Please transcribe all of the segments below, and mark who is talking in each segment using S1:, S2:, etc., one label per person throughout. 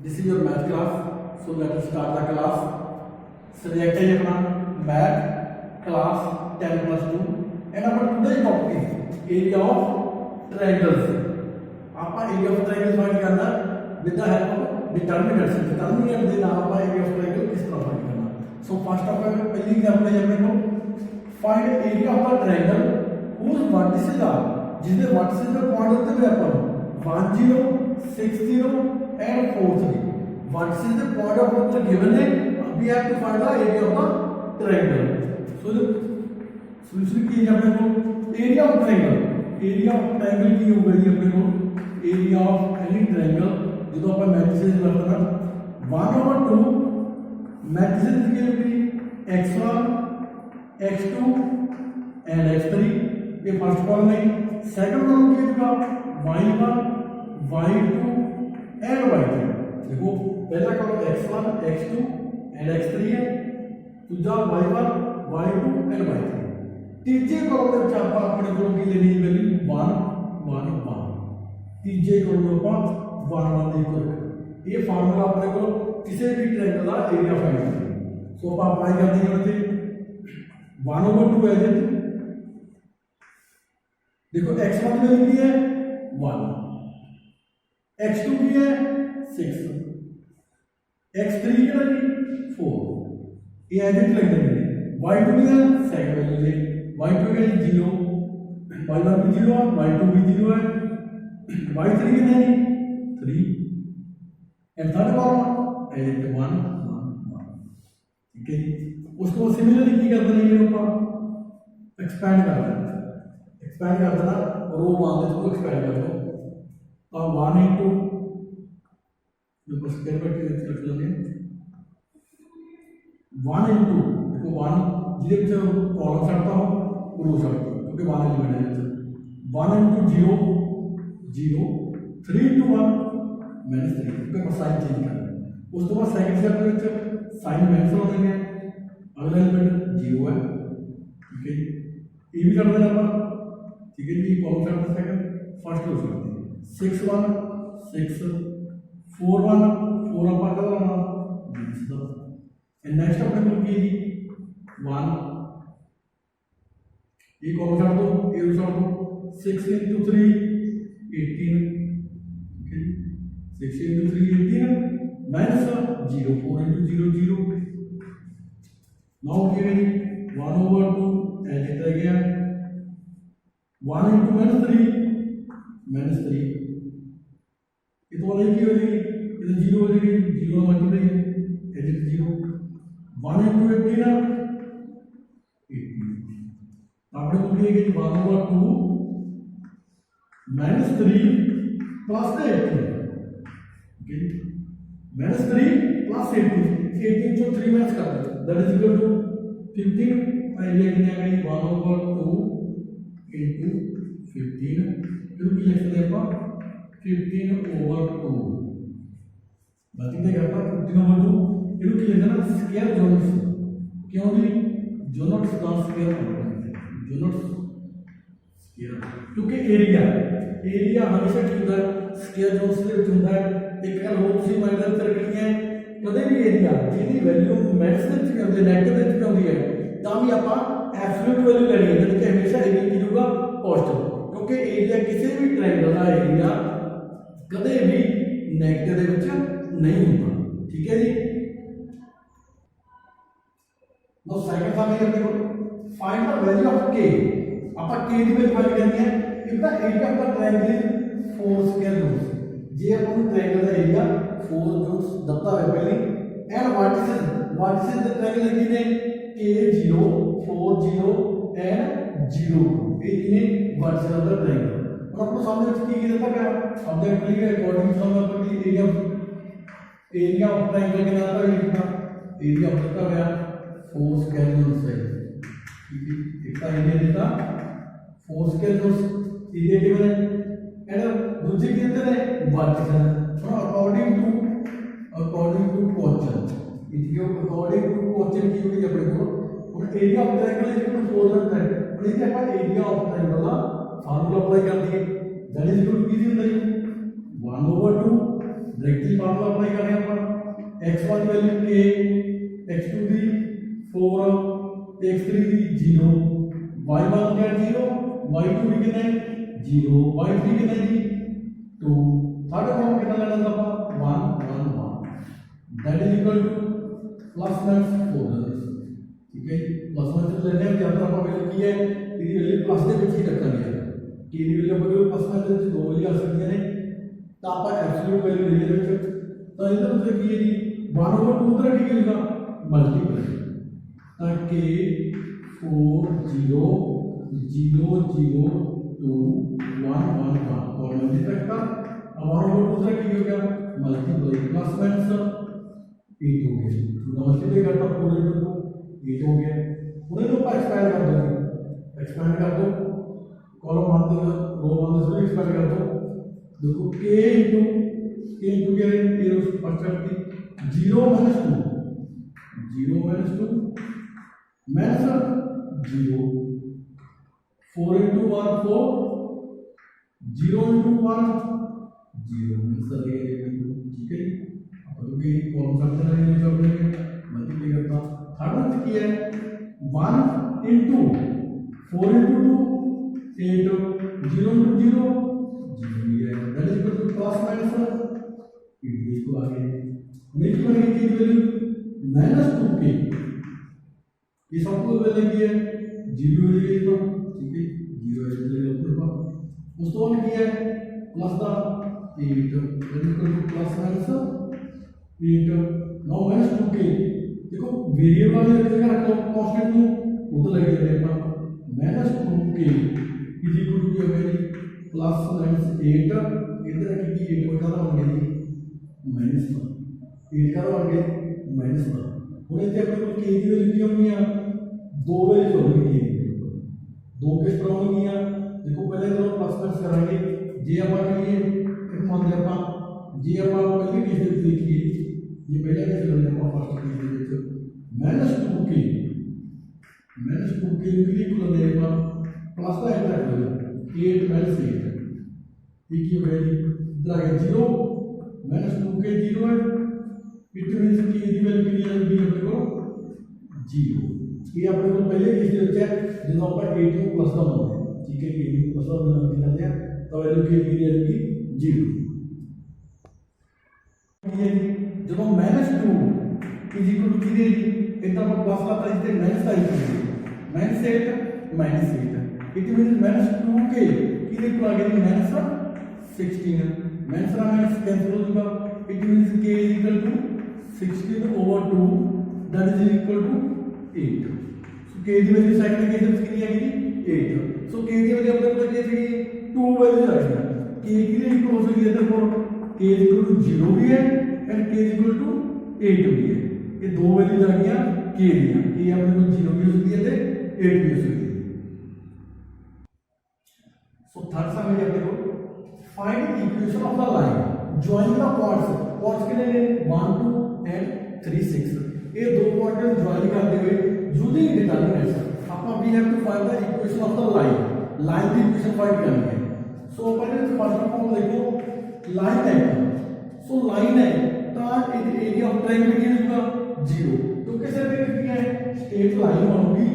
S1: This is your math class. So let us start the class. Subject है अपना math class 10+2 and our today's topic is area of triangles. आपका area of triangles find करना with the help of determinants. Determinant देना आपका area of triangle किस तरह find करना. So first of all पहली एग्जांपल है अपने को find area of a triangle whose vertices are जिसके vertices पे पॉइंट होते हुए अपन 1 0 6 0 and 4 3. Vertices the point of view given है. We have to find the area of the triangle. So the solution की अपने को area of triangle. Area of triangle की हो गई अपने को area of any triangle जो अपन matrices करते हैं 1/2 matrices की होगी x1 x2 and x3 ये फर्स्ट कॉलम है. सेकंड कॉलम की होगा y1 y2 and y3. देखो पहला column x1 x2 and x3 है. दूसरा y1 y2 and y3. तीसरे कॉलम में आप अपने को की लेनी है वैल्यू 1 1 1. तीसरे कॉलम में आप 1 1 देखो ये फार्मूला अपने को किसी भी ट्रायंगल का एरिया फाइंड करना है. सो आप अप्लाई कर देंगे 1/2 है. देखो x1 की वैल्यू है 1, x2 की है 6, x3 की वैल्यू 4. ये एडिट लग रही है. y2 की है सेकंड वैल्यू है y2 की 0, y1 भी 0 है, y2 भी 0 है, y3 की है 3 एंड थर्ड कॉलम एडिट 1 1 1. ठीक है. उसको सिमिलरली की कर देंगे ऊपर एक्सपेंड कर देना. एक्सपेंड कर देना रो मान दे इसको एक्सपेंड कर दो तो 1 into देखो स्क्वायर ब्रैकेट रख लेंगे 1 into देखो 1 जिधर जो कॉलम चढ़ता हो रो चढ़ता हो क्योंकि 1 एलिमेंट है. 1 into 0 0 3 into 1 -3 क्योंकि साइन चेंज करना है. उसके बाद सेकंड स्टेप में साइन कैंसिल हो जाएंगे. अगला एलिमेंट 0 है. ठीक है. ये भी कर देना अपन. ठीक है जी. कॉलम चढ़ता सेकंड फर्स्ट रो चढ़ती 6 1 6 4 1 4 अपन कर लेना एंड नेक्स्ट अपने को की 1 ये कॉलम चढ़ दो ये रो चढ़ दो 6 into 3 18. Okay 6 into 3 18 minus 0 4 into 0 0. now given 1/2 edit रह गया 1 into -3 ये तो वाली की हो जाएगी ये 0 हो जाएगी 0 मल्टीप्लाई है एडिट 0 1 into 18 आपने को मिलेगी 1/2 -3 प्लस 18. ओके -3 प्लस 18 जो 3 माइनस कर दो दैट इज इक्वल टू 15. और ये कितना आ गई 1/2 into 15 फिर की लिख दे अपन 15/2 बाकी क्या करता 15/2 फिर की लिखना स्क्वायर जोनस क्यों जी जोनस का स्क्वायर जोनस स्क्वायर क्योंकि एरिया हमेशा क्या होता है स्क्वायर जोनस से होता है. एक बार हो उसी माइनस करनी है कदे भी एरिया जिहदी वैल्यू मैक्स ਦੇ ਵਿੱਚ ਹੁੰਦੀ ਨੈਗੇਟਿਵ ਦੇ ਵਿੱਚ ਹੁੰਦੀ ਹੈ ਤਾਂ ਵੀ ਆਪਾਂ ਐਬਸੋਲੂਟ ਵੈल्यू ਲੈਣੀ है यानी कि हमेशा एरिया की होगा पॉजिटिव क्योंकि एरिया किसी भी ट्रायंगल का एरिया कदे भी नेगेटिव दे विच नहीं होता. ठीक है जी. नो सेकंड सम है अपने को find the value of k. आपा k की वैल्यू फाइंड करनी है. If the area of the triangle is 4 square roots जे अपन ट्रायंगल का एरिया 4 रूट्स दत्ता है पहले एंड वर्टिसेस द ट्रायंगल की ने k0 4 0 एंड 0 ये तीन वर्टिसेस ऑफ द ट्रायंगल. और आपको सामने की देता क्या ऑब्जेक्ट लिखा है according to sum of the area of triangle के नाम पर लिखना एरिया ऑफ का गया 4 स्क्वायर रूट्स है. ठीक है. इसका एरिया देता 4 स्क्वायर रूट्स एरिया गिवन है एंड दूसरी की देते हैं वर्टिसेस अकॉर्डिंग टू क्वेश्चन इनको अकॉर्डिंग टू क्वेश्चन की होगी अपने को और area of triangle is equal to 4 है. और ये अपन एरिया ऑफ ट्रायंगल का फार्मूला अप्लाई कर दिए दैट इज इक्वल टू किसी होता है 1/2 डायरेक्टली फार्मूला अप्लाई कर रहे हैं x1 की वैल्यू k, x2 की 4, x3 की 0, y1 क्या 0, y2 भी कितना है 0, y3 कितना है जी 2, थर्ड कॉलम कितना लेना था आपका 1 1 1, that is equal two plus minus 4, ठीक है। प्लस माइनस लेने में ज्यादा ਆਪਾਂ ਵੈਲਿਊ ਕੀ ਹੈ ਇਹਦੀ ਵੈਲਿਊ ਪਲੱਸ ਦੇ ਵਿੱਚ ਹੀ ਰੱਖਣੀ ਹੈ ਕਿ ਇਹਦੀ ਵੈਲਿਊ ਆਪਾਂ ਪਲੱਸ ਮਾਈਨਸ ਦੇ ਵਿੱਚ ਦੋ ਵੈਲਿਊ ਆ ਸਕਦੀਆਂ ਨੇ ਤਾਂ ਆਪਾਂ ਐਬਸੋਲੂਟ ਵੈਲਿਊ ਲੈ ਦੇ ਵਿੱਚ ਤਾਂ ਇਹਦਾ ਮਤਲਬ ਕੀ ਹੈ ਜੀ 1/2 ਦਾ ਕੀ ਹੋਏਗਾ ਮਲਟੀਪਲ ਤਾਂ k 4 0 0 0 2 1 1 1 और मल्टीप्लाई का अब 1/2 का की हो गया मल्टीप्लाई प्लस माइनस 8 हो गया मल्टीप्लाई करता 4 into 2 8 हो गया उन्हें तो एक्सपैंड कर दो कॉलम 1 रो 1 से एक्सपैंड कर दो देखो k into क्या है ये फर्स्ट करती 0 minus 2 minus 0 4 into 1 4 0 into 1 0 minus ठीक है अपन भी कॉलम करते रहेंगे जब मल्टीप्लाई करता थर्ड में क्या है 1 into 4 into 2 8 0 into 0 है that is equal two plus minus इसको आगे मेरी बनेगी की वैल्यू -2k ये सबको वैल्यू की है 0 हो जाएगी तो ठीक है 0 है तो ऊपर का उस तो क्या है plus the 8 that is equal two plus minus 8 now -2k देखो वेरिएबल वाले जगह रख लो कांस्टेंट को उधर लग जाते हैं अपना -2k इज इक्वल टू क्या होगा प्लस माइनस 8 इधर की 8 बटा बन गई माइनस 1 8 का बन गया माइनस 1 और इतने अपने को k की वैल्यू क्या होनी है दो वैल्यू होगी दो के स्ट्रांग होगी देखो पहले तो प्लस माइनस कराएंगे जे अपन के लिए एक मान लिया अपन जे अपन पहले केस में देखिए ये पहले केस ले लिया अपन फर्स्ट केस में -2k के लिए कुल ले अपन प्लस का एक रख लो 8 माइनस 8 ये की वैल्यू इधर आ गया 0 -2k 0 है इट मींस कि ये वैल्यू के लिए भी अपने को 0 ये अपने को पहले केस में बचा जब अपन 8 को प्लस का मान है ठीक है ये प्लस का मान निकाल दिया तो वैल्यू के लिए की 0 ये जब हम -2 इज इक्वल टू की इतना पर प्लस का था इससे माइनस का -8 इट मींस -2k की देखो आगे -16 माइनस कैंसिल हो जाएगा it means k is equal to 16/2 that is equal to 8 so k की वैल्यू सेकंड केस में कितनी आएगी 8 सो k की वैल्यू अपने को केस की 2 वैल्यू रखना k की इक्वल हो सकती है देखो k इज इक्वल टू 0 भी है and k is equal to 8 भी है ये दो वैल्यूज आ गई k दिया k अपने को 0 भी हो सकती है 8 भी हो सकती है सो थर्ड सम है अपने को find equation of the line joining the points के लिए 1 2 and 3 6 ये दो पॉइंट को ज्वाइन करते हुए यूजिंग डिटरमिनेंट अपना we have to find the equation of the line की इक्वेशन फाइंड करनी है सो पहले तो फर्स्ट ऑफ ऑल देखो लाइन है सो लाइन है तो एरिया ऑफ ट्रायंगल की होगा 0 तो कैसे क्या है स्ट्रेट लाइन होगी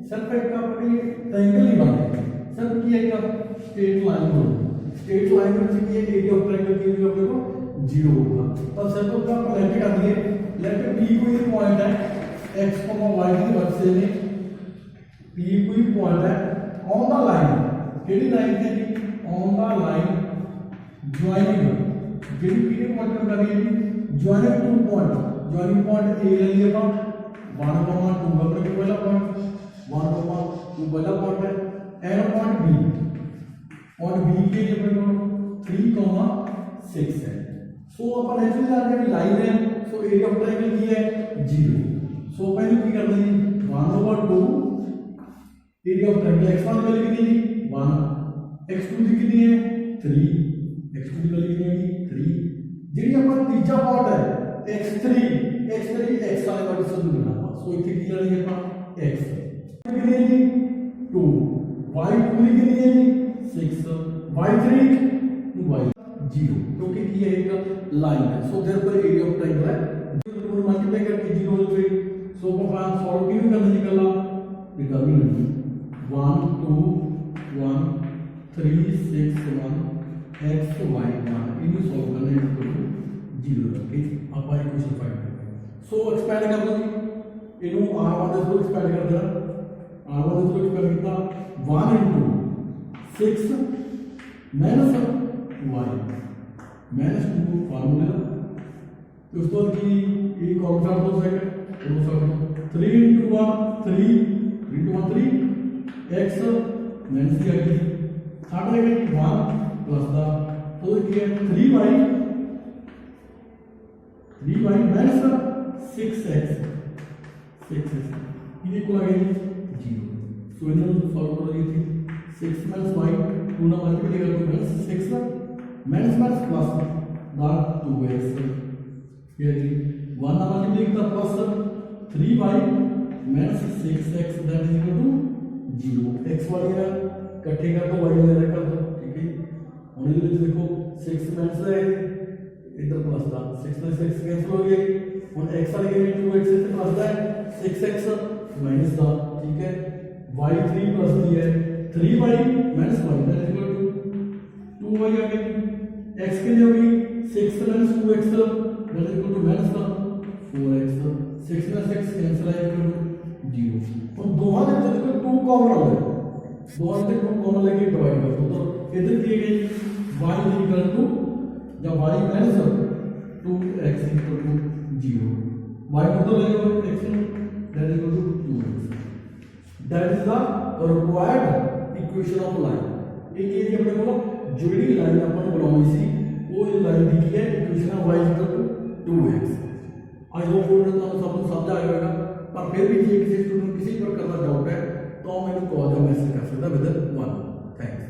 S1: सिर्फ एक अपनी ट्रायंगल नहीं बनती सिर्फ की है स्ट्रेट लाइन होगी स्ट्रेट लाइन में से ये एरिया ऑफ ट्रायंगल की वैल्यू अपने को 0 होगा तो सर्कल का लेट कर दिए लेट P कोई पॉइंट है x, y की वर्से में P कोई पॉइंट है on the line KD line थे जी on the line joining JD P ने पॉइंट कर रही है joining two point joining point A ले लिया अपन 1, 2 अपने को पहला पॉइंट 1, 2 पहला पॉइंट है एंड पॉइंट B और b के लिए अपने को 3,6 है सो अपन एक्चुअली जानते हैं लाइन है सो एरिया ऑफ ट्रायंगल की है 0 सो पहले की कर देंगे 1/2 एरिया ऑफ ट्रायंगल x1 की वैल्यू कितनी है 1 x2 की कितनी है 3 x2 की वैल्यू कितनी है 3 जेडी अपन तीसरा पार्ट है x3 x वाले वाले से दूर ना सो इथे की लड़ी है अपन x कितनी है 2 y2 की कितनी है 6 y3 to y 0 क्योंकि ये एक लाइन है so therefore area of triangle है x1 xy1 ਇਹਨੂੰ ਸੋਲਵ ਕਰਨਾ ਹੈ ਇਕੁਅਲ ਟੂ 0 ਰੱਖੇ ਆਪਾਂ ਇਕੁਏਸ਼ਨ ਫਾਈਂਡ ਕਰਨੀ ਹੈ। ਸੋ ਐਕਸਪੈਂਡ ਕਰ ਲਓ ਜੀ, ਇਹਨੂੰ r1 ਦੇ ਥਰੂ ਐਕਸਪੈਂਡ ਕਰ ਦੇਣਾ, r1 ਦੇ ਥਰੂ ਐਕਸਪੈਂਡ ਕੀਤਾ 1 into 6 minus y minus 2 formula दोस्तों की ये कौन सा दो सेकंड दो सकते 3 into 1 3 into 1 3 x minus की आगे थर्ड लेके 1 प्लस दा तो ये 3y minus 6x ये इक्वल आ गई 0। सो इन्हें सॉल्व करो ये थी 6 minus y 2 ना मल्टीप्लाई करो तो minus 6 minus plus दा 2x ये 1 ना मल्टीप्लाई करता plus 3y minus 6x that is equal to 0। x वाली है इकट्ठे कर दो y वाली कर दो, ठीक है। और ये देखो 6 minus है इधर प्लस दा 6 में 6 कैंसिल हो गया और x वाली के 2x से प्लस दा 6x माइनस दा, ठीक है। y 3 प्लस दी है 3y minus y that is equal to 2y आ गई, x के लिए होगी 6 minus 2x that is equal to minus दा 4x 6 में 6 कैंसिल है इक्वल टू 0। और दोनों में देखो 2 कॉमन हो गए, दोनों में 2 कॉमन लेके डिवाइड कर दो तो इधर की गई y इक्वल टू या y minus 2x equal to 0 y मतलब ले लो x that is equal to 2x that is the required equation of line। एक ये अपने को जोड़ी लाइन अपन बनानी सी वो लाइन दी है equation y equal to 2x। I hope आपको सब समझ आ जाएगा, पर फिर भी किसी स्टूडेंट किसी प्रकार का डाउट है तो मैंने कॉल या मैसेज कर सकता विद 1। थैंक्स।